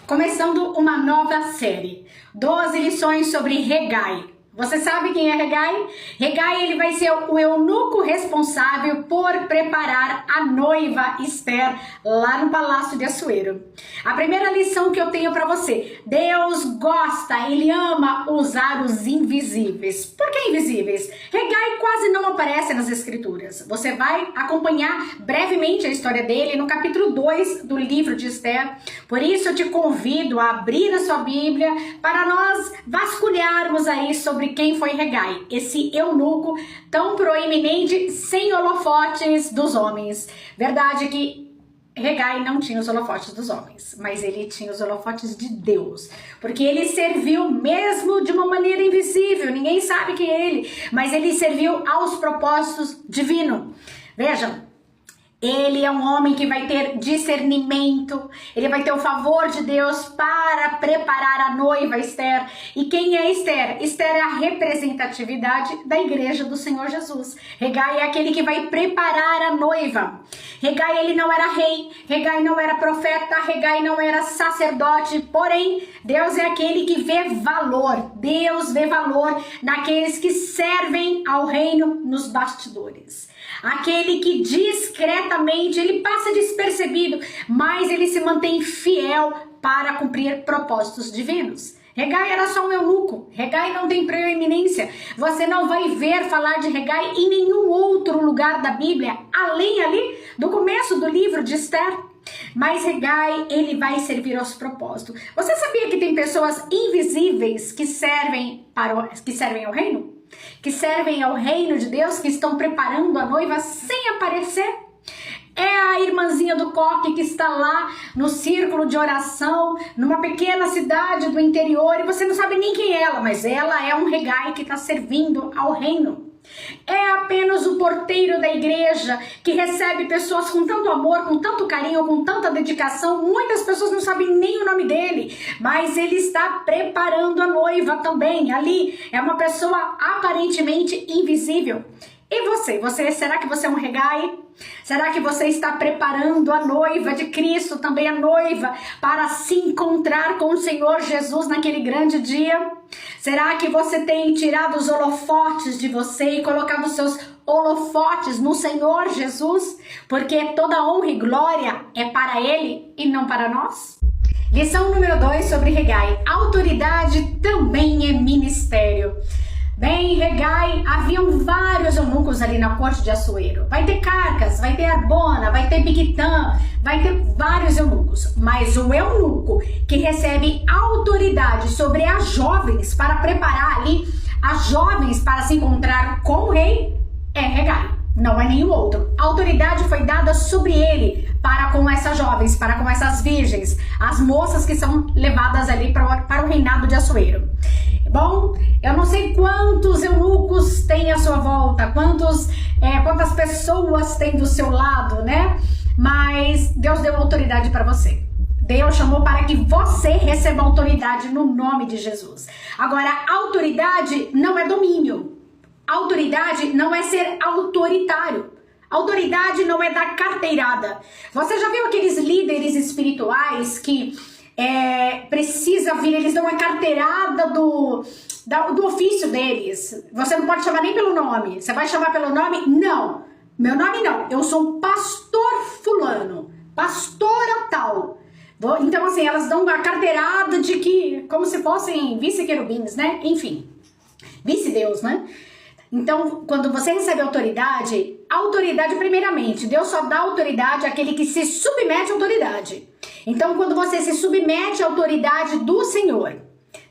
começando uma nova série, 12 lições sobre Hegai. Você sabe quem é Hegai? Hegai, ele vai ser o eunuco responsável por preparar a noiva Esther lá no Palácio de Assuero. A primeira lição que eu tenho para você: Deus gosta, ele ama usar os invisíveis. Por que invisíveis? Hegai quase não aparece nas escrituras. Você vai acompanhar brevemente a história dele no capítulo 2 do livro de Esther. Por isso eu te convido a abrir a sua Bíblia para nós vasculharmos aí sobre quem foi Hegai, esse eunuco tão proeminente, sem holofotes dos homens. Verdade que Hegai não tinha os holofotes dos homens, mas ele tinha os holofotes de Deus, porque ele serviu mesmo de uma maneira invisível, ninguém sabe quem é ele, mas ele serviu aos propósitos divinos. Vejam, ele é um homem que vai ter discernimento, ele vai ter o favor de Deus para preparar a noiva Esther. E quem é Esther? Esther é a representatividade da igreja do Senhor Jesus. Hegai é aquele que vai preparar a noiva. Hegai, ele não era rei, Hegai não era profeta, Hegai não era sacerdote, porém, Deus é aquele que vê valor. Deus vê valor naqueles que servem ao reino nos bastidores. Aquele que discretamente, ele passa despercebido, mas ele se mantém fiel para cumprir propósitos divinos. Hegai era só um eunuco, Hegai não tem preeminência. Você não vai ver falar de Hegai em nenhum outro lugar da Bíblia, além ali do começo do livro de Esther. Mas Hegai, ele vai servir aos propósitos. Você sabia que tem pessoas invisíveis que servem ao reino? Que servem ao reino de Deus, que estão preparando a noiva sem aparecer? É a irmãzinha do coque que está lá no círculo de oração, numa pequena cidade do interior, e você não sabe nem quem é ela, mas ela é um Hegai que está servindo ao reino. É apenas o porteiro da igreja que recebe pessoas com tanto amor, com tanto carinho, com tanta dedicação. Muitas pessoas não sabem nem o nome dele, mas ele está preparando a noiva também. Ali é uma pessoa aparentemente invisível. E você, será que você é um Hegai? Será que você está preparando a noiva de Cristo, também a noiva, para se encontrar com o Senhor Jesus naquele grande dia? Será que você tem tirado os holofotes de você e colocado os seus holofotes no Senhor Jesus? Porque toda honra e glória é para Ele e não para nós? Lição número 2 sobre Hegai. Autoridade também é ministério. Bem, Hegai, haviam vários eunucos ali na corte de Assuero. Vai ter Carcas, vai ter Arbona, vai ter Bigtã, vai ter vários eunucos. Mas o eunuco que recebe autoridade sobre as jovens para preparar ali as jovens para se encontrar com o rei é Hegai, não é nenhum outro. A autoridade foi dada sobre ele para com essas jovens, para com essas virgens, as moças que são levadas ali para o reinado de Assuero. Bom, eu não sei quantos eunucos tem à sua volta, quantas pessoas tem do seu lado, né? Mas Deus deu autoridade para você. Deus chamou para que você receba autoridade no nome de Jesus. Agora, autoridade não é domínio. Autoridade não é ser autoritário. Autoridade não é dar carteirada. Você já viu aqueles líderes espirituais que precisa vir, eles dão uma carteirada do ofício deles. Você não pode chamar nem pelo nome. Você vai chamar pelo nome? Não. Meu nome não. Eu sou um pastor fulano. Pastora tal. Então, assim, elas dão uma carteirada de que, como se fossem vice-querubins, né? Enfim, vice-deus, né? Então, quando você recebe autoridade, primeiramente, Deus só dá autoridade àquele que se submete à autoridade. Então, quando você se submete à autoridade do Senhor,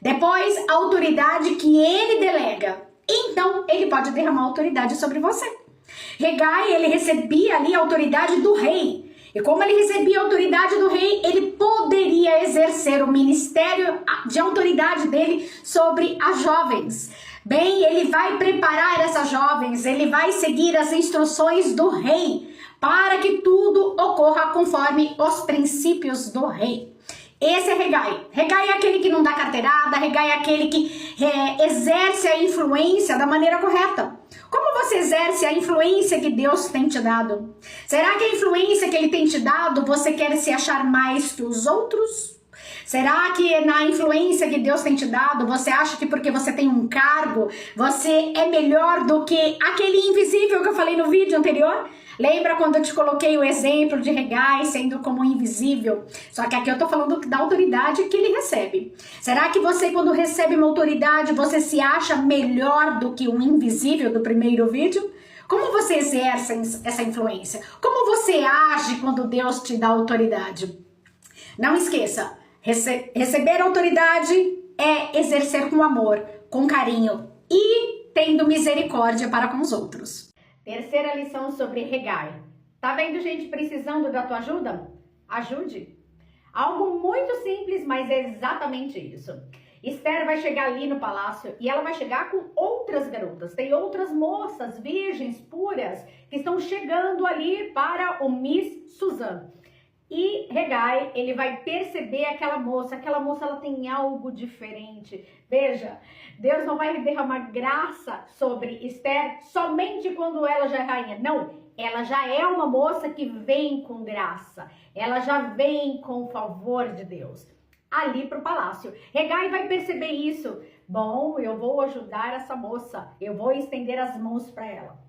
depois a autoridade que Ele delega, então Ele pode derramar autoridade sobre você. Hegai, ele recebia ali a autoridade do rei. E como ele recebia a autoridade do rei, ele poderia exercer o ministério de autoridade dele sobre as jovens. Bem, ele vai preparar essas jovens, ele vai seguir as instruções do rei para que tudo ocorra conforme os princípios do rei. Esse é Hegai. Hegai é aquele que não dá carteirada, Hegai é aquele que exerce a influência da maneira correta. Como você exerce a influência que Deus tem te dado? Será que a influência que Ele tem te dado, você quer se achar mais que os outros? Será que na influência que Deus tem te dado, você acha que porque você tem um cargo, você é melhor do que aquele invisível que eu falei no vídeo anterior? Lembra quando eu te coloquei o exemplo de Hegai sendo como invisível? Só que aqui eu tô falando da autoridade que ele recebe. Será que você, quando recebe uma autoridade, você se acha melhor do que um invisível do primeiro vídeo? Como você exerce essa influência? Como você age quando Deus te dá autoridade? Não esqueça, receber autoridade é exercer com amor, com carinho e tendo misericórdia para com os outros. Terceira lição sobre Hegai. Tá vendo gente precisando da tua ajuda? Ajude. Algo muito simples, mas é exatamente isso. Esther vai chegar ali no palácio e ela vai chegar com outras garotas. Tem outras moças virgens, puras, que estão chegando ali para o Miss Suzanne. E Hegai, ele vai perceber aquela moça ela tem algo diferente. Veja, Deus não vai derramar graça sobre Esther somente quando ela já é rainha. Não, ela já é uma moça que vem com graça. Ela já vem com o favor de Deus ali para o palácio. Hegai vai perceber isso. Bom, eu vou ajudar essa moça. Eu vou estender as mãos para ela.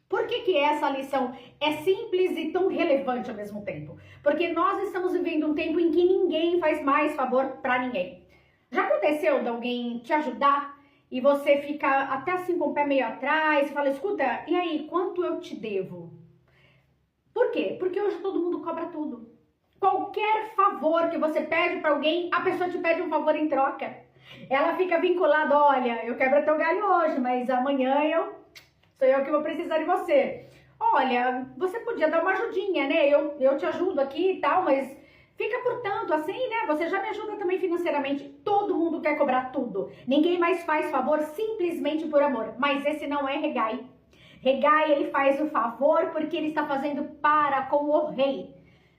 Por que essa lição é simples e tão relevante ao mesmo tempo? Porque nós estamos vivendo um tempo em que ninguém faz mais favor para ninguém. Já aconteceu de alguém te ajudar e você fica até assim com o pé meio atrás e fala, escuta, e aí, quanto eu te devo? Por quê? Porque hoje todo mundo cobra tudo. Qualquer favor que você pede para alguém, a pessoa te pede um favor em troca. Ela fica vinculada, olha, eu quebro teu galho hoje, mas amanhã sou eu que vou precisar de você. Olha, você podia dar uma ajudinha, né? Eu te ajudo aqui e tal, mas fica por tanto assim, né? Você já me ajuda também financeiramente. Todo mundo quer cobrar tudo. Ninguém mais faz favor simplesmente por amor. Mas esse não é Hegai. Hegai, ele faz o favor porque ele está fazendo para com o rei.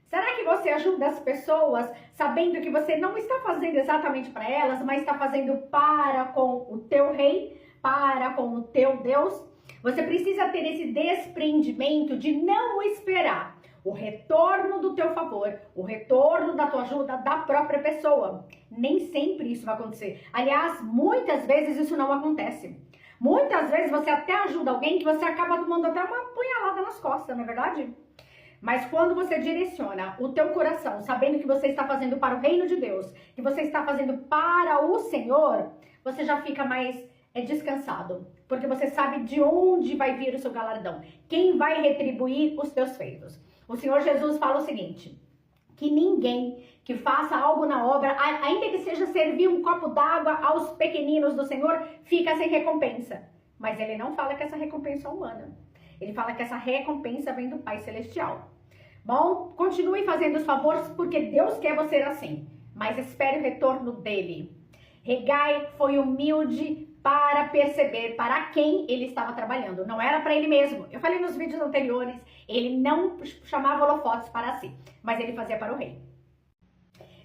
Será que você ajuda as pessoas sabendo que você não está fazendo exatamente para elas, mas está fazendo para com o teu rei, para com o teu Deus? Você precisa ter esse desprendimento de não esperar o retorno do teu favor, o retorno da tua ajuda da própria pessoa. Nem sempre isso vai acontecer. Aliás, muitas vezes isso não acontece. Muitas vezes você até ajuda alguém que você acaba tomando até uma punhalada nas costas, não é verdade? Mas quando você direciona o teu coração, sabendo que você está fazendo para o reino de Deus, que você está fazendo para o Senhor, você já fica mais descansado, porque você sabe de onde vai vir o seu galardão, quem vai retribuir os teus feitos. O Senhor Jesus fala o seguinte, que ninguém que faça algo na obra, ainda que seja servir um copo d'água aos pequeninos do Senhor, fica sem recompensa. Mas ele não fala que essa recompensa é humana. Ele fala que essa recompensa vem do Pai Celestial. Bom, continue fazendo os favores porque Deus quer você assim, mas espere o retorno dele. Hegai foi humilde para perceber para quem ele estava trabalhando. Não era para ele mesmo. Eu falei nos vídeos anteriores, ele não chamava holofotes para si, mas ele fazia para o rei.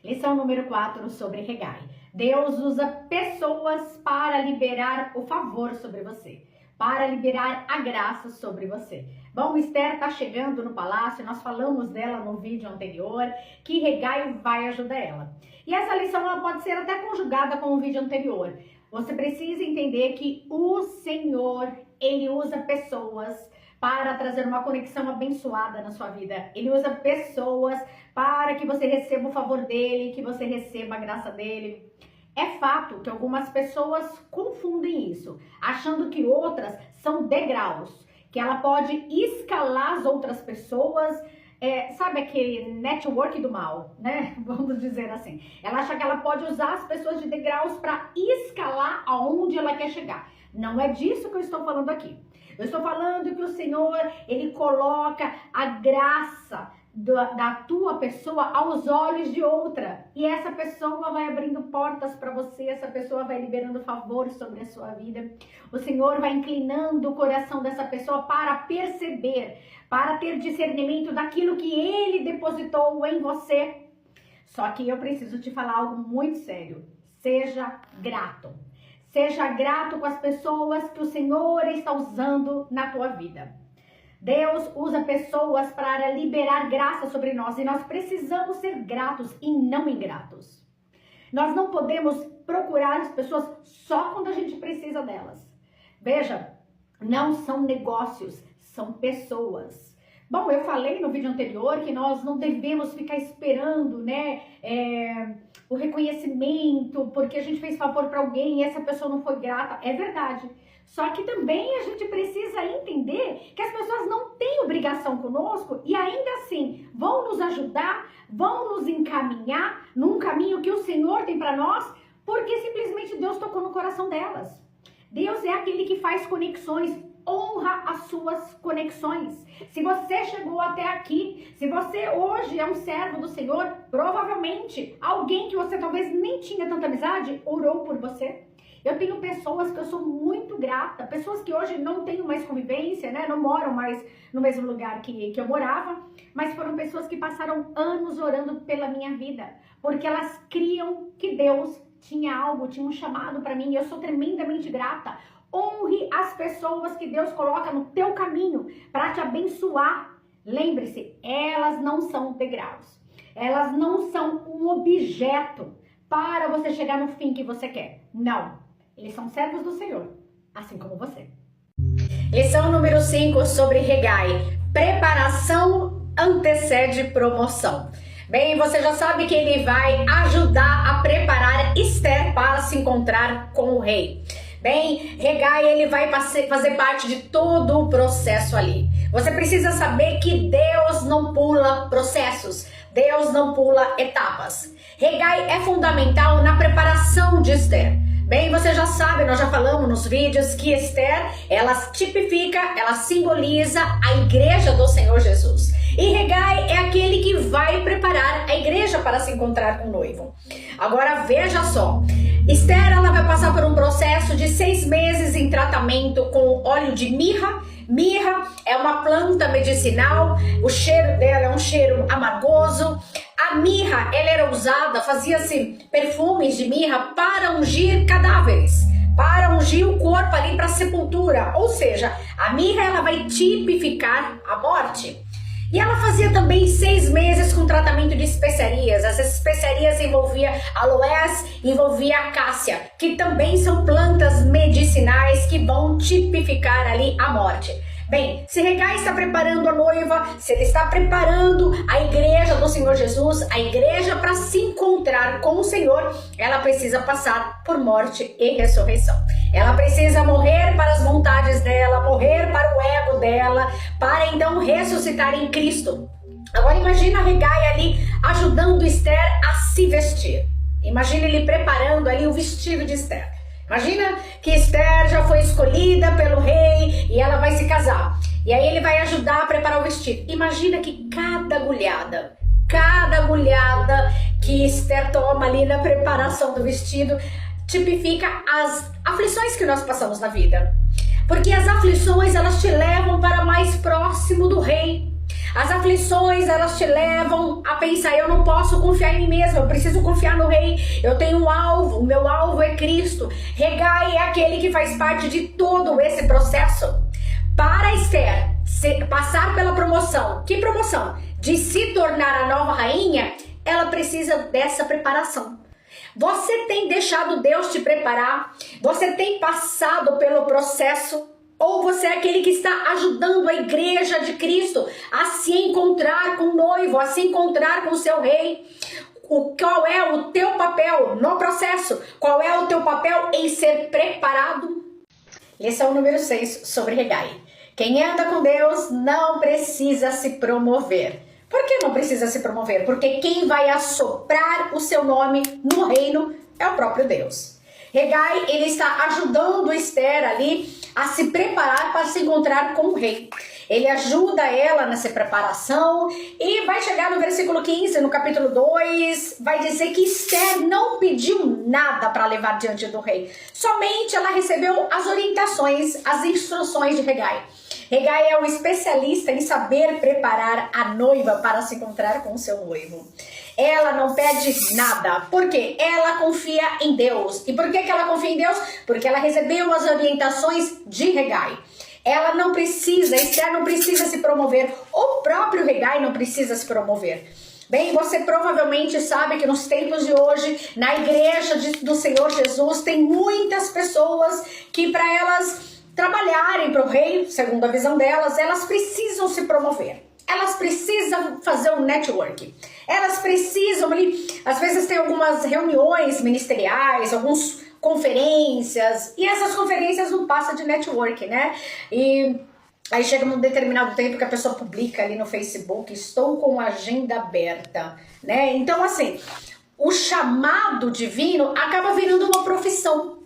Lição número 4 sobre Hegai. Deus usa pessoas para liberar o favor sobre você, para liberar a graça sobre você. Bom, Esther está chegando no palácio, nós falamos dela no vídeo anterior, que Hegai vai ajudar ela. E essa lição ela pode ser até conjugada com o vídeo anterior. Você precisa entender que o Senhor, ele usa pessoas para trazer uma conexão abençoada na sua vida. Ele usa pessoas para que você receba o favor dele, que você receba a graça dele. É fato que algumas pessoas confundem isso, achando que outras são degraus, que ela pode escalar as outras pessoas, sabe aquele network do mal, né? Vamos dizer assim. Ela acha que ela pode usar as pessoas de degraus para escalar aonde ela quer chegar. Não é disso que eu estou falando aqui. Eu estou falando que o Senhor, ele coloca a graça da tua pessoa aos olhos de outra. E essa pessoa vai abrindo portas para você, essa pessoa vai liberando favor sobre a sua vida. O Senhor vai inclinando o coração dessa pessoa para perceber, para ter discernimento daquilo que Ele depositou em você. Só que eu preciso te falar algo muito sério. Seja grato. Seja grato com as pessoas que o Senhor está usando na tua vida. Deus usa pessoas para liberar graça sobre nós e nós precisamos ser gratos e não ingratos. Nós não podemos procurar as pessoas só quando a gente precisa delas. Veja, não são negócios, são pessoas. Bom, eu falei no vídeo anterior que nós não devemos ficar esperando, né, o reconhecimento, porque a gente fez favor para alguém e essa pessoa não foi grata. É verdade. Só que também a gente precisa entender que as pessoas não têm obrigação conosco e ainda assim vão nos ajudar, vão nos encaminhar num caminho que o Senhor tem para nós, porque simplesmente Deus tocou no coração delas. Deus é aquele que faz conexões. Honra as suas conexões. Se você chegou até aqui, se você hoje é um servo do Senhor, provavelmente alguém que você talvez nem tinha tanta amizade orou por você. Eu tenho pessoas que eu sou muito grata, pessoas que hoje não tenho mais convivência, né? Não moram mais no mesmo lugar que eu morava, mas foram pessoas que passaram anos orando pela minha vida, porque elas criam que Deus tinha algo, tinha um chamado para mim, e eu sou tremendamente grata. Honre as pessoas que Deus coloca no teu caminho para te abençoar. Lembre-se, elas não são degraus. Elas não são um objeto para você chegar no fim que você quer. Não. Eles são servos do Senhor, assim como você. Lição número 5 sobre Hegai. Preparação antecede promoção. Bem, você já sabe que ele vai ajudar a preparar Esther para se encontrar com o rei. Bem, Hegai, ele vai fazer parte de todo o processo ali. Você precisa saber que Deus não pula processos, Deus não pula etapas. Hegai é fundamental na preparação de Esther. Bem, você já sabe, nós já falamos nos vídeos que Esther, ela tipifica, ela simboliza a igreja do Senhor Jesus. E Hegai é aquele que vai preparar a igreja para se encontrar com o noivo. Agora veja só, Esther, ela vai passar por um processo de 6 meses em tratamento com óleo de mirra. Mirra é uma planta medicinal, o cheiro dela é um cheiro amargoso. A mirra, ela era usada, fazia-se perfumes de mirra para ungir cadáveres, para ungir o corpo ali para a sepultura. Ou seja, a mirra, ela vai tipificar a morte. E ela fazia também 6 meses com tratamento de especiarias. Essas especiarias envolvia aloés, envolvia acácia, que também são plantas medicinais que vão tipificar ali a morte. Bem, se Hegai está preparando a noiva, se ele está preparando a igreja do Senhor Jesus, a igreja para se encontrar com o Senhor, ela precisa passar por morte e ressurreição. Ela precisa morrer para as vontades dela, morrer para o ego dela, para então ressuscitar em Cristo. Agora imagina Hegai ali ajudando Esther a se vestir. Imagina ele preparando ali o vestido de Esther. Imagina que Esther já foi escolhida pelo rei e ela vai se casar. E aí ele vai ajudar a preparar o vestido. Imagina que cada agulhada que Esther toma ali na preparação do vestido tipifica as aflições que nós passamos na vida. Porque as aflições, elas te levam para mais próximo do rei. As aflições, elas te levam a pensar, eu não posso confiar em mim mesmo, eu preciso confiar no rei, eu tenho um alvo, o meu alvo é Cristo. Hegai é aquele que faz parte de todo esse processo. Para Esther passar pela promoção, que promoção? De se tornar a nova rainha, ela precisa dessa preparação. Você tem deixado Deus te preparar? Você tem passado pelo processo? Ou você é aquele que está ajudando a igreja de Cristo a se encontrar com o noivo, a se encontrar com o seu rei? Qual é o teu papel no processo? Qual é o teu papel em ser preparado? Lição número 6 sobre Hegai. Quem anda com Deus não precisa se promover. Por que não precisa se promover? Porque quem vai assoprar o seu nome no reino é o próprio Deus. Hegai, ele está ajudando Esther ali a se preparar para se encontrar com o rei. Ele ajuda ela nessa preparação e vai chegar no versículo 15, no capítulo 2, vai dizer que Esther não pediu nada para levar diante do rei. Somente ela recebeu as orientações, as instruções de Hegai. Hegai é um especialista em saber preparar a noiva para se encontrar com o seu noivo. Ela não pede nada, porque ela confia em Deus. E por que ela confia em Deus? Porque ela recebeu as orientações de Hegai. Ela não precisa, Esther não precisa se promover. O próprio Hegai não precisa se promover. Bem, você provavelmente sabe que nos tempos de hoje, na igreja do Senhor Jesus, tem muitas pessoas que para elas trabalharem para o rei, segundo a visão delas, elas precisam se promover. Elas precisam fazer um network. Elas precisam ali, às vezes tem algumas reuniões ministeriais, algumas conferências, e essas conferências não passam de network, né? E aí chega num determinado tempo que a pessoa publica ali no Facebook, estou com a agenda aberta, né? Então, assim, o chamado divino acaba virando uma profissão,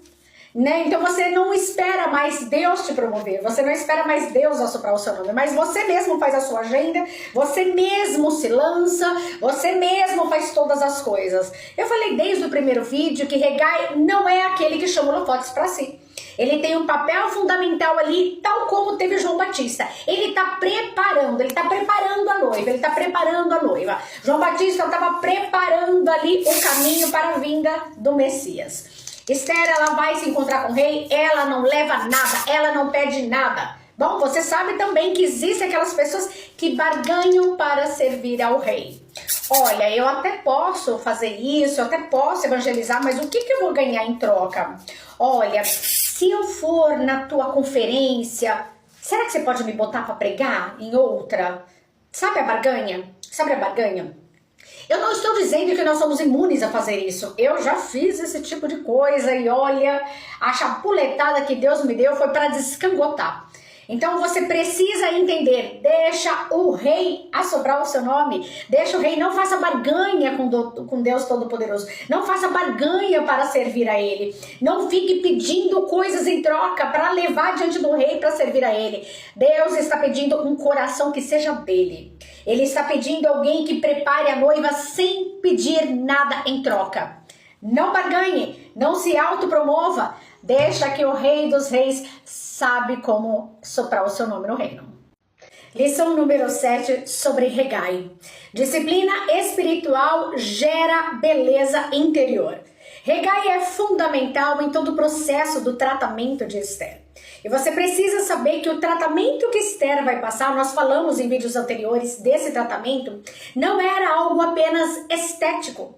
né? Então você não espera mais Deus te promover, você não espera mais Deus assoprar o seu nome, mas você mesmo faz a sua agenda, você mesmo se lança, você mesmo faz todas as coisas. Eu falei desde o primeiro vídeo que Hegai não é aquele que chama holofotes para si. Ele tem um papel fundamental ali, tal como teve João Batista. Ele está preparando a noiva, ele está preparando a noiva. João Batista estava preparando ali o caminho para a vinda do Messias. Esther, ela vai se encontrar com o rei, ela não leva nada, ela não pede nada. Bom, você sabe também que existem aquelas pessoas que barganham para servir ao rei. Olha, eu até posso fazer isso, eu até posso evangelizar, mas o que eu vou ganhar em troca? Olha, se eu for na tua conferência, será que você pode me botar para pregar em outra? Sabe a barganha? Sabe a barganha? Eu não estou dizendo que nós somos imunes a fazer isso. Eu já fiz esse tipo de coisa e olha, a chapuletada que Deus me deu foi para descangotar. Então você precisa entender, deixa o rei assoprar o seu nome, deixa o rei, não faça barganha com Deus Todo-Poderoso, não faça barganha para servir a ele, não fique pedindo coisas em troca para levar diante do rei para servir a ele. Deus está pedindo um coração que seja dele, ele está pedindo alguém que prepare a noiva sem pedir nada em troca. Não barganhe, não se autopromova, deixa que o Rei dos Reis sabe como soprar o seu nome no reino. Lição número 7 sobre Hegai. Disciplina espiritual gera beleza interior. Hegai é fundamental em todo o processo do tratamento de Esther. E você precisa saber que o tratamento que Esther vai passar, nós falamos em vídeos anteriores desse tratamento, não era algo apenas estético.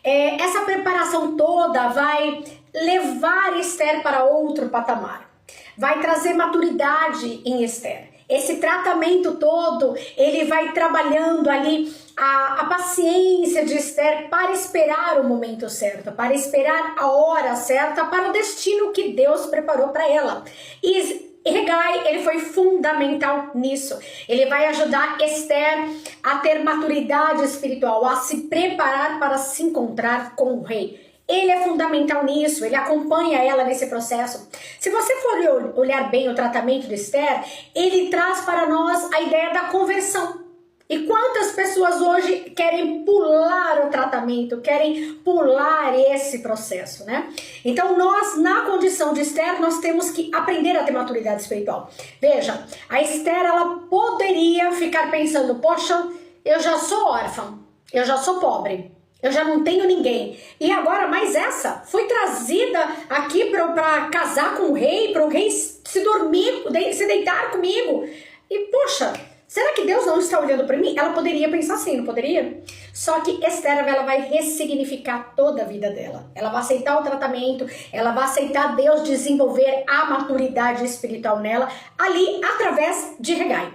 Essa preparação toda vai levar Esther para outro patamar, vai trazer maturidade em Esther. Esse tratamento todo, ele vai trabalhando ali a paciência de Esther para esperar o momento certo, para esperar a hora certa, para o destino que Deus preparou para ela. E Hegai, ele foi fundamental nisso. Ele vai ajudar Esther a ter maturidade espiritual, a se preparar para se encontrar com o rei. Ele é fundamental nisso, ele acompanha ela nesse processo. Se você for olhar bem o tratamento de Esther, ele traz para nós a ideia da conversão. E quantas pessoas hoje querem pular o tratamento, querem pular esse processo, né? Então nós, na condição de Esther, nós temos que aprender a ter maturidade espiritual. Veja, a Esther, ela poderia ficar pensando, poxa, eu já sou órfã, eu já sou pobre, eu já não tenho ninguém. E agora mais essa, fui trazida aqui para casar com o rei, para o rei se dormir, se deitar comigo. E poxa, será que Deus não está olhando para mim? Ela poderia pensar assim, não poderia? Só que Esther, ela vai ressignificar toda a vida dela. Ela vai aceitar o tratamento, ela vai aceitar Deus desenvolver a maturidade espiritual nela, ali através de Hegai.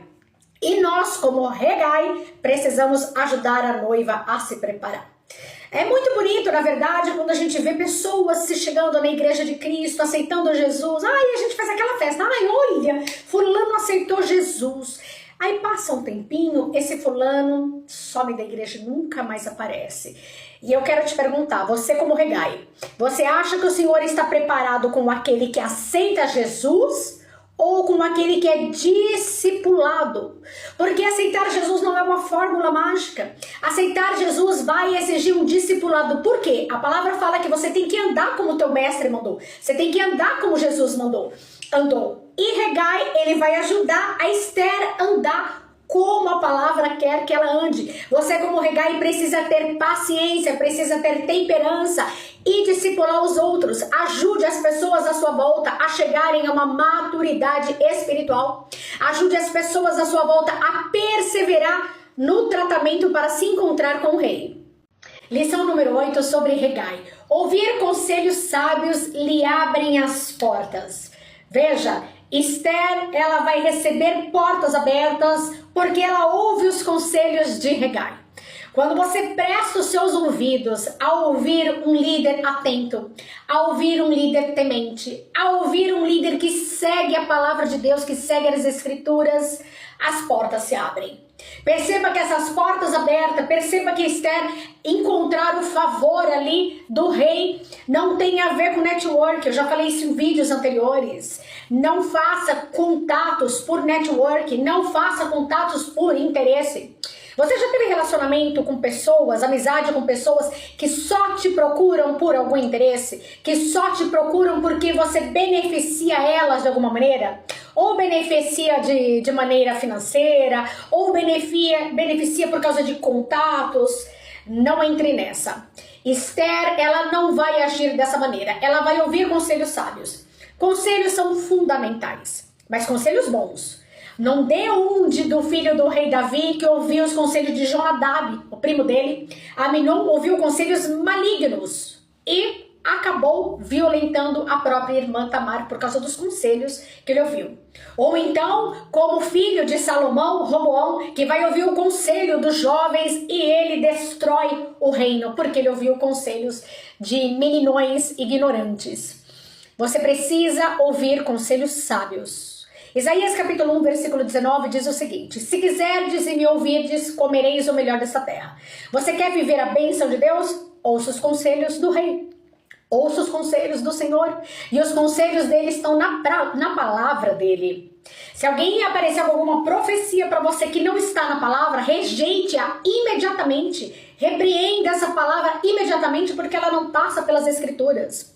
E nós, como Hegai, precisamos ajudar a noiva a se preparar. É muito bonito, na verdade, quando a gente vê pessoas se chegando na igreja de Cristo, aceitando Jesus. Ai, a gente faz aquela festa. Ai, olha, fulano aceitou Jesus. Aí passa um tempinho, esse fulano some da igreja e nunca mais aparece. E eu quero te perguntar, você como Hegai, você acha que o Senhor está preparado com aquele que aceita Jesus ou com aquele que é discipulado? Porque aceitar Jesus não é uma fórmula mágica. Aceitar Jesus vai exigir um discipulado. Por quê? A palavra fala que você tem que andar como o teu mestre mandou. Você tem que andar como Jesus andou. E Hegai, ele vai ajudar a Esther a andar como a palavra quer que ela ande. Você como Hegai precisa ter paciência, precisa ter temperança e discipular os outros. Ajude as pessoas à sua volta a chegarem a uma maturidade espiritual. Ajude as pessoas à sua volta a perseverar no tratamento para se encontrar com o rei. Lição número 8 sobre Hegai. Ouvir conselhos sábios lhe abrem as portas. Veja, Esther, ela vai receber portas abertas porque ela ouve os conselhos de Hegai. Quando você presta os seus ouvidos a ouvir um líder atento, a ouvir um líder temente, a ouvir um líder que segue a palavra de Deus, que segue as escrituras, as portas se abrem. Perceba que essas portas abertas, perceba que Esther encontrar o favor ali do rei não tem a ver com network. Eu já falei isso em vídeos anteriores. Não faça contatos por network, não faça contatos por interesse. Você já teve relacionamento com pessoas, amizade com pessoas que só te procuram por algum interesse? Que só te procuram porque você beneficia elas de alguma maneira? Ou beneficia de maneira financeira, ou beneficia por causa de contatos? Não entre nessa. Esther, ela não vai agir dessa maneira. Ela vai ouvir conselhos sábios. Conselhos são fundamentais, mas conselhos bons. Não dê do filho do rei Davi que ouviu os conselhos de Jonadab, o primo dele. Aminon ouviu conselhos malignos e acabou violentando a própria irmã Tamar por causa dos conselhos que ele ouviu. Ou então, como filho de Salomão, Roboão, que vai ouvir o conselho dos jovens e ele destrói o reino, porque ele ouviu conselhos de meninões ignorantes. Você precisa ouvir conselhos sábios. Isaías capítulo 1, versículo 19 diz o seguinte: se quiserdes e me ouvirdes, comereis o melhor dessa terra. Você quer viver a bênção de Deus? Ouça os conselhos do rei. Ouça os conselhos do Senhor. E os conselhos dele estão na palavra dele. Se alguém aparecer com alguma profecia para você que não está na palavra, rejeite-a imediatamente. Repreenda essa palavra imediatamente, porque ela não passa pelas escrituras.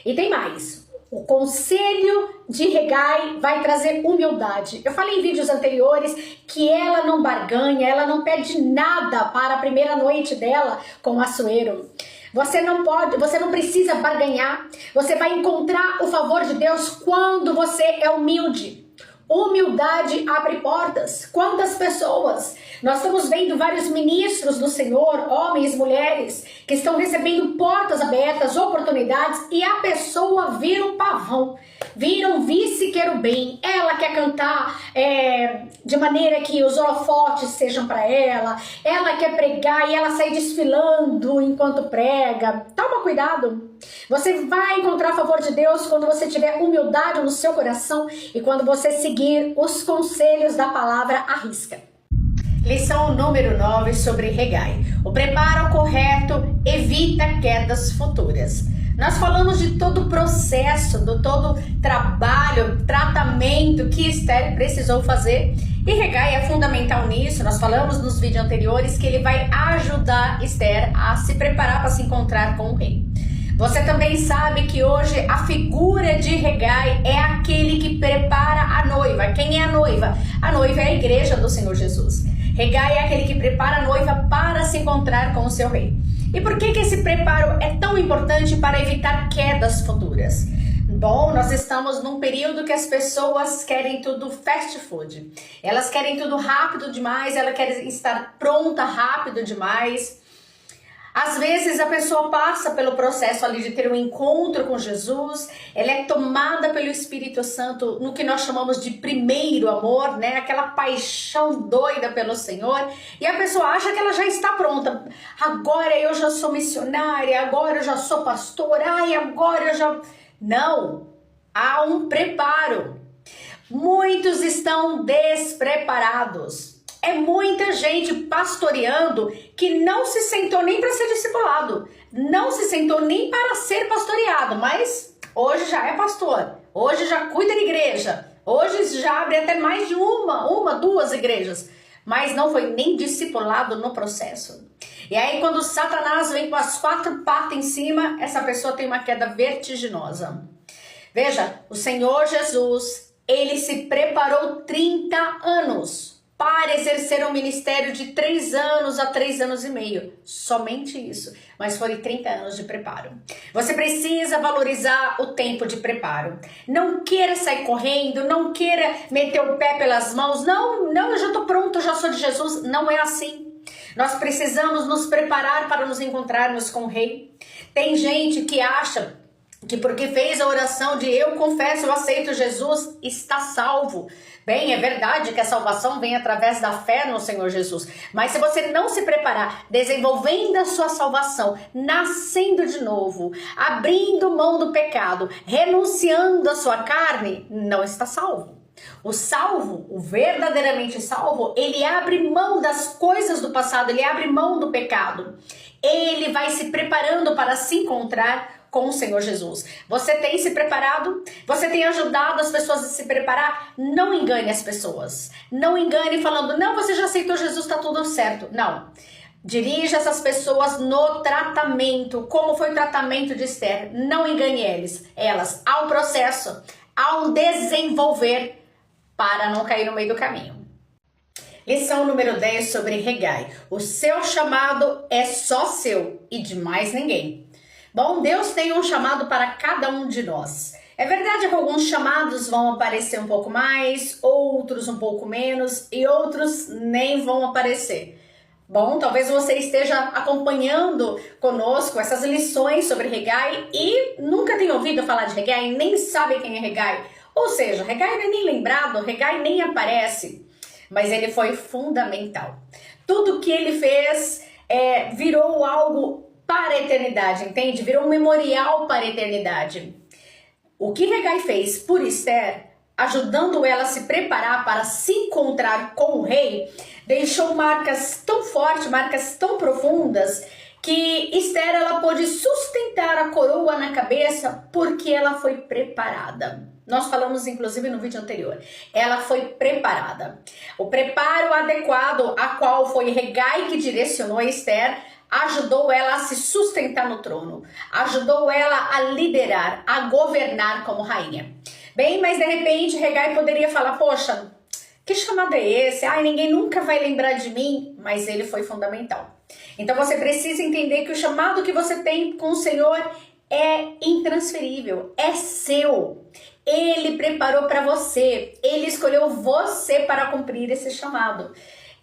E tem mais. O conselho de Hegai vai trazer humildade. Eu falei em vídeos anteriores que ela não barganha, ela não pede nada para a primeira noite dela com o Assuero. Você não precisa barganhar. Você vai encontrar o favor de Deus quando você é humilde. Humildade abre portas. Quantas pessoas? Nós estamos vendo vários ministros do Senhor, homens, mulheres, que estão recebendo portas abertas, oportunidades, e a pessoa vira um pavão, vira um vice-querubim. Ela quer cantar de maneira que os holofotes sejam para ela quer pregar e ela sai desfilando enquanto prega. Toma cuidado. Você vai encontrar o favor de Deus quando você tiver humildade no seu coração e quando você seguir os conselhos da palavra à risca. Lição número 9 sobre Hegai. O preparo correto evita quedas futuras. Nós falamos de todo o processo, de todo o trabalho, tratamento que Esther precisou fazer. E Hegai é fundamental nisso. Nós falamos nos vídeos anteriores que ele vai ajudar Esther a se preparar para se encontrar com o rei. Você também sabe que hoje a figura de Hegai é aquele que prepara a noiva. Quem é a noiva? A noiva é a igreja do Senhor Jesus. Hegai é aquele que prepara a noiva para se encontrar com o seu rei. E por que esse preparo é tão importante para evitar quedas futuras? Bom, nós estamos num período que as pessoas querem tudo fast food. Elas querem tudo rápido demais, elas querem estar pronta rápido demais. Às vezes a pessoa passa pelo processo ali de ter um encontro com Jesus, ela é tomada pelo Espírito Santo no que nós chamamos de primeiro amor, né? Aquela paixão doida pelo Senhor, e a pessoa acha que ela já está pronta. Agora eu já sou missionária, agora eu já sou pastora, agora eu já... Não, há um preparo. Muitos estão despreparados. É muita gente pastoreando que não se sentou nem para ser discipulado, não se sentou nem para ser pastoreado, mas hoje já é pastor, hoje já cuida da igreja, hoje já abre até mais de duas igrejas, mas não foi nem discipulado no processo. E aí quando Satanás vem com as 4 patas em cima, essa pessoa tem uma queda vertiginosa. Veja, o Senhor Jesus, ele se preparou 30 anos. para exercer um ministério de 3 anos a 3 anos e meio. Somente isso. Mas foram 30 anos de preparo. Você precisa valorizar o tempo de preparo. Não queira sair correndo, não queira meter o pé pelas mãos. Não, eu já estou pronto, eu já sou de Jesus. Não é assim. Nós precisamos nos preparar para nos encontrarmos com o Rei. Tem gente que acha que porque fez a oração de eu confesso, eu aceito Jesus, está salvo. Bem, é verdade que a salvação vem através da fé no Senhor Jesus, mas se você não se preparar, desenvolvendo a sua salvação, nascendo de novo, abrindo mão do pecado, renunciando à sua carne, não está salvo. O salvo, o verdadeiramente salvo, ele abre mão das coisas do passado, ele abre mão do pecado. Ele vai se preparando para se encontrar com o Senhor Jesus. Você tem se preparado? Você tem ajudado as pessoas a se preparar? Não engane as pessoas. Não engane falando, não, você já aceitou Jesus, está tudo certo. Não. Dirija essas pessoas no tratamento. Como foi o tratamento de Esther? Não engane elas. Há um processo, há um desenvolver para não cair no meio do caminho. Lição número 10 sobre Hegai. O seu chamado é só seu e de mais ninguém. Bom, Deus tem um chamado para cada um de nós. É verdade que alguns chamados vão aparecer um pouco mais, outros um pouco menos e outros nem vão aparecer. Bom, talvez você esteja acompanhando conosco essas lições sobre Hegai e nunca tenha ouvido falar de Hegai, nem sabe quem é Hegai. Ou seja, Hegai não é nem lembrado, Hegai nem aparece, mas ele foi fundamental. Tudo que ele fez virou algo para a eternidade, entende? Virou um memorial para a eternidade. O que Hegai fez por Esther, ajudando ela a se preparar para se encontrar com o rei, deixou marcas tão fortes, marcas tão profundas, que Esther ela pôde sustentar a coroa na cabeça porque ela foi preparada. Nós falamos inclusive no vídeo anterior. Ela foi preparada. O preparo adequado a qual foi Hegai que direcionou a Esther ajudou ela a se sustentar no trono, ajudou ela a liderar, a governar como rainha. Bem, mas de repente Hegai poderia falar, poxa, que chamado é esse? Ai, ninguém nunca vai lembrar de mim, mas ele foi fundamental. Então você precisa entender que o chamado que você tem com o Senhor é intransferível, é seu. Ele preparou para você, ele escolheu você para cumprir esse chamado.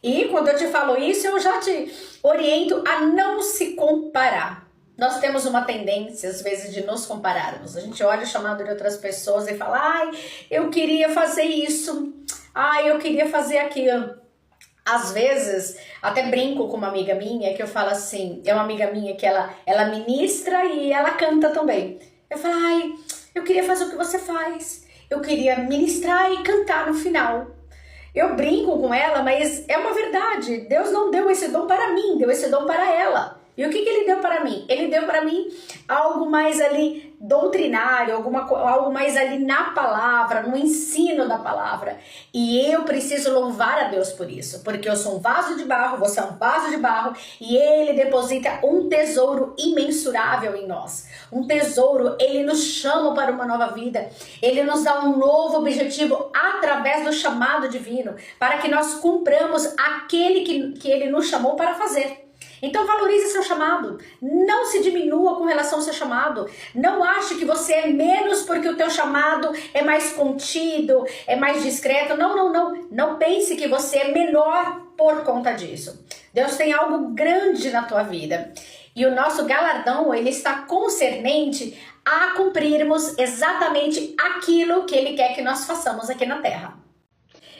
E quando eu te falo isso, eu já te oriento a não se comparar. Nós temos uma tendência, às vezes, de nos compararmos. A gente olha o chamado de outras pessoas e fala, ai, eu queria fazer isso, ai, eu queria fazer aquilo. Às vezes, até brinco com uma amiga minha, que eu falo assim, é uma amiga minha que ela ministra e ela canta também. Eu falo, ai, eu queria fazer o que você faz. Eu queria ministrar e cantar no final. Eu brinco com ela, mas é uma verdade. Deus não deu esse dom para mim, deu esse dom para ela. E o que ele deu para mim? Ele deu para mim algo mais ali doutrinário, algo mais ali na palavra, no ensino da palavra. E eu preciso louvar a Deus por isso, porque eu sou um vaso de barro, você é um vaso de barro, e ele deposita um tesouro imensurável em nós. Um tesouro, ele nos chama para uma nova vida, ele nos dá um novo objetivo através do chamado divino, para que nós cumpramos aquele que ele nos chamou para fazer. Então valorize seu chamado, não se diminua com relação ao seu chamado, não ache que você é menos porque o teu chamado é mais contido, é mais discreto, não pense que você é menor por conta disso. Deus tem algo grande na tua vida e o nosso galardão ele está concernente a cumprirmos exatamente aquilo que Ele quer que nós façamos aqui na terra.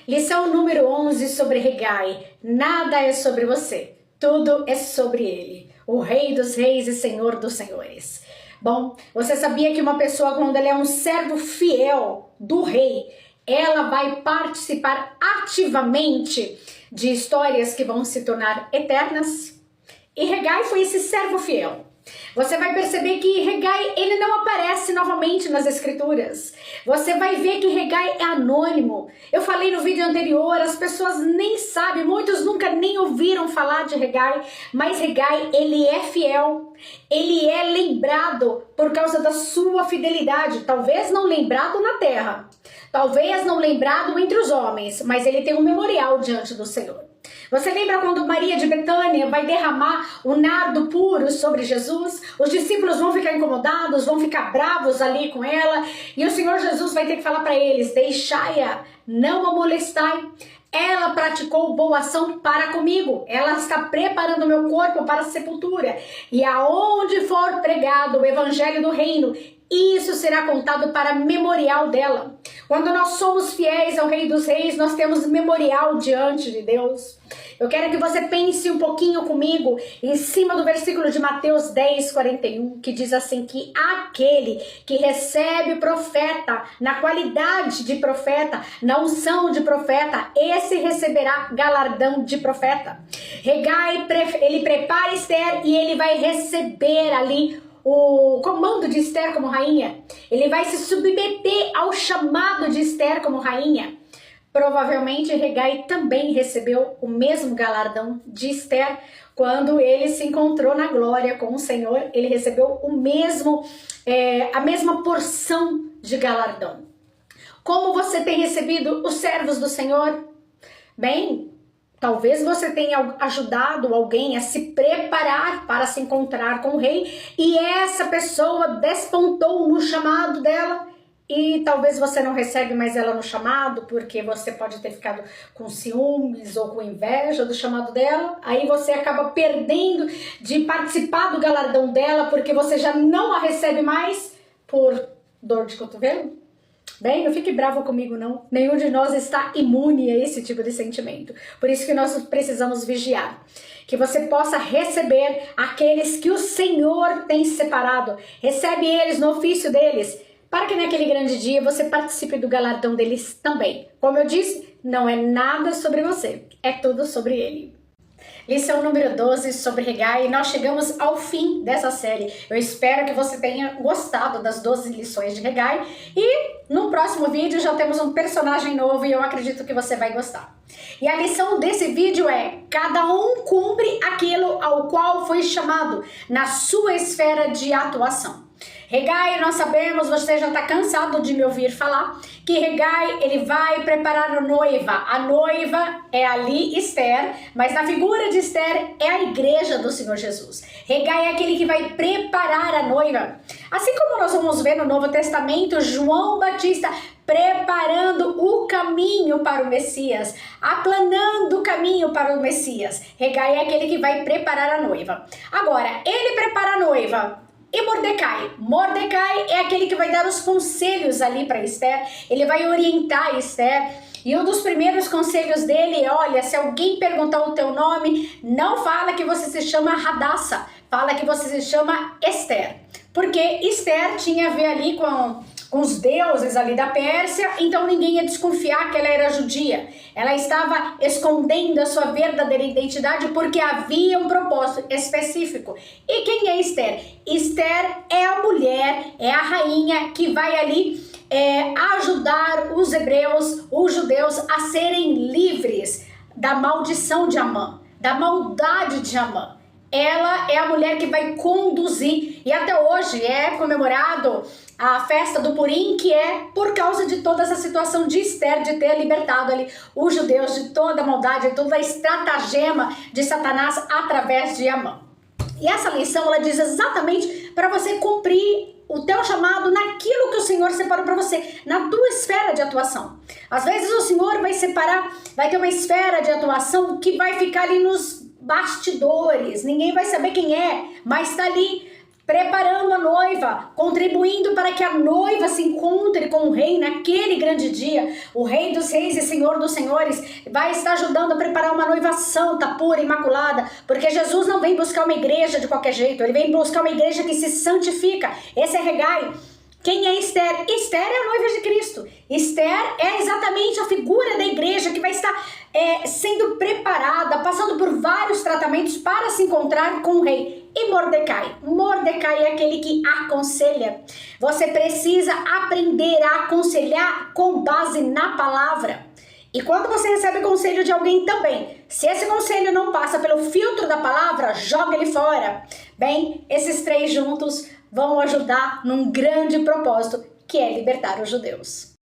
Lição número 11 sobre Hegai, nada é sobre você. Tudo é sobre ele, o Rei dos Reis e Senhor dos Senhores. Bom, você sabia que uma pessoa, quando ela é um servo fiel do rei, ela vai participar ativamente de histórias que vão se tornar eternas? E Hegai foi esse servo fiel. Você vai perceber que Hegai, ele não aparece novamente nas escrituras. Você vai ver que Hegai é anônimo. Eu falei no vídeo anterior, as pessoas nem sabem, muitos nunca nem ouviram falar de Hegai, mas Hegai, ele é fiel. Ele é lembrado por causa da sua fidelidade. Talvez não lembrado na terra, talvez não lembrado entre os homens, mas ele tem um memorial diante do Senhor. Você lembra quando Maria de Betânia vai derramar o nardo puro sobre Jesus? Os discípulos vão ficar incomodados, vão ficar bravos ali com ela, e o Senhor Jesus vai ter que falar para eles: deixai-a, não a molestai. Ela praticou boa ação para comigo. Ela está preparando meu corpo para a sepultura. E aonde for pregado o evangelho do reino, isso será contado para memorial dela. Quando nós somos fiéis ao Rei dos Reis, nós temos memorial diante de Deus. Eu quero que você pense um pouquinho comigo em cima do versículo de Mateus 10:41, que diz assim, que aquele que recebe o profeta na qualidade de profeta, na unção de profeta, esse receberá galardão de profeta. Hegai, ele prepara Esther e ele vai receber ali o comando de Esther como rainha. Ele vai se submeter ao chamado de Esther como rainha. Provavelmente Hegai também recebeu o mesmo galardão de Esther quando ele se encontrou na glória com o Senhor. Ele recebeu o mesmo, a mesma porção de galardão. Como você tem recebido os servos do Senhor? Bem, talvez você tenha ajudado alguém a se preparar para se encontrar com o rei e essa pessoa despontou no chamado dela. E talvez você não recebe mais ela no chamado, porque você pode ter ficado com ciúmes ou com inveja do chamado dela. Aí você acaba perdendo de participar do galardão dela, porque você já não a recebe mais por dor de cotovelo. Bem, não fique bravo comigo não. Nenhum de nós está imune a esse tipo de sentimento. Por isso que nós precisamos vigiar. Que você possa receber aqueles que o Senhor tem separado. Recebe eles no ofício deles, para que naquele grande dia você participe do galardão deles também. Como eu disse, não é nada sobre você, é tudo sobre ele. Lição número 12 sobre Hegai, e nós chegamos ao fim dessa série. Eu espero que você tenha gostado das 12 lições de Hegai, e no próximo vídeo já temos um personagem novo e eu acredito que você vai gostar. E a lição desse vídeo é: cada um cumpre aquilo ao qual foi chamado na sua esfera de atuação. Hegai, nós sabemos, você já está cansado de me ouvir falar, que Hegai, ele vai preparar a noiva. A noiva é ali Esther, mas na figura de Esther é a igreja do Senhor Jesus. Hegai é aquele que vai preparar a noiva. Assim como nós vamos ver no Novo Testamento, João Batista preparando o caminho para o Messias, aplanando o caminho para o Messias. Hegai é aquele que vai preparar a noiva. Agora, ele prepara a noiva. E Mordecai? Mordecai é aquele que vai dar os conselhos ali para Esther, ele vai orientar Esther. E um dos primeiros conselhos dele é: olha, se alguém perguntar o teu nome, não fala que você se chama Hadassah, fala que você se chama Esther. Porque Esther tinha a ver ali com os deuses ali da Pérsia, então ninguém ia desconfiar que ela era judia. Ela estava escondendo a sua verdadeira identidade porque havia um propósito específico. E quem é Esther? Esther é a mulher, é a rainha que vai ali ajudar os hebreus, os judeus a serem livres da maldição de Amã, da maldade de Amã. Ela é a mulher que vai conduzir, e até hoje é comemorado a festa do Purim, que é por causa de toda essa situação de Esther, de ter libertado ali os judeus de toda a maldade, de toda a estratagema de Satanás através de Amã. E essa lição, ela diz exatamente para você cumprir o teu chamado naquilo que o Senhor separou para você, na tua esfera de atuação. Às vezes o Senhor vai separar, vai ter uma esfera de atuação que vai ficar ali nos bastidores, ninguém vai saber quem é, mas está ali preparando a noiva, contribuindo para que a noiva se encontre com o rei naquele grande dia. O Rei dos Reis e Senhor dos Senhores vai estar ajudando a preparar uma noiva santa, pura, imaculada, porque Jesus não vem buscar uma igreja de qualquer jeito, ele vem buscar uma igreja que se santifica. Esse é Hegai. Quem é Esther? Esther é a noiva de Cristo. Esther é exatamente a figura da igreja que vai estar sendo preparada, passando por vários tratamentos para se encontrar com o rei. E Mordecai? Mordecai é aquele que aconselha. Você precisa aprender a aconselhar com base na palavra. E quando você recebe conselho de alguém também, se esse conselho não passa pelo filtro da palavra, joga ele fora. Bem, esses três juntos vão ajudar num grande propósito, que é libertar os judeus.